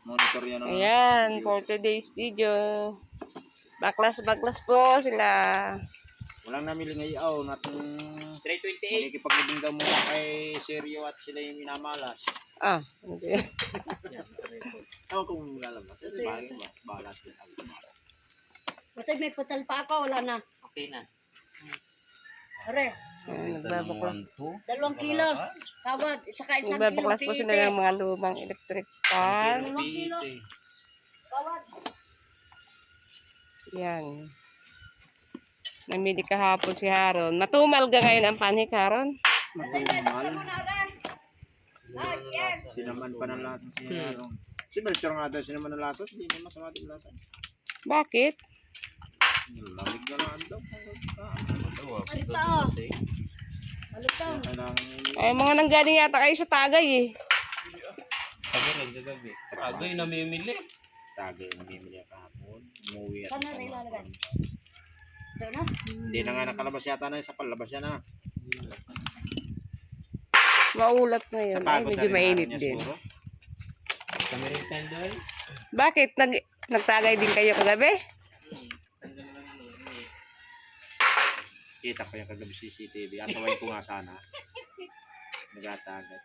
Monitor yan. Ayan, for today's video. Baklas po sila. Walang namili ngayon natong 328. Nakikipag-ibig daw muna kay Sergio at sila yung minamalas. Ah, ano ba yan? Tawag kung lalabas. Balas din. Buti may putal pa ako, wala na. Okay na. Are, Ayan, nagbabaklas. 2 kilo. Kawad, saka 1 kilo Nagbabaklas po sila ng mga lumang electric fan. 2 kilo. Kawad. Yan. Namili kahapon si Haron. Matumal ka ngayon ang panik, Haron. Sinaman pa ng lasang siya. Si Melchor nga daw sinaman ng lasas. Hindi naman masama din lasas. Bakit? Lamig na lang daw. Alita oh. Alita. Ay, mga nanggaling yata kayo sa Tagay eh. Agay namimili. Tagay namimili kahapon. Umuwi at Saan na ilalagay? Doon na? hindi na nga nakalabas yata na sa palabas yan na. Maulat ngayon. Ay, medyo mainit din. Kami rin tandol. Bakit? Nagtagay din kayo kagabi? Kita ko yung kagabi CCTV. Asaway ko nga sana. Nagatagas.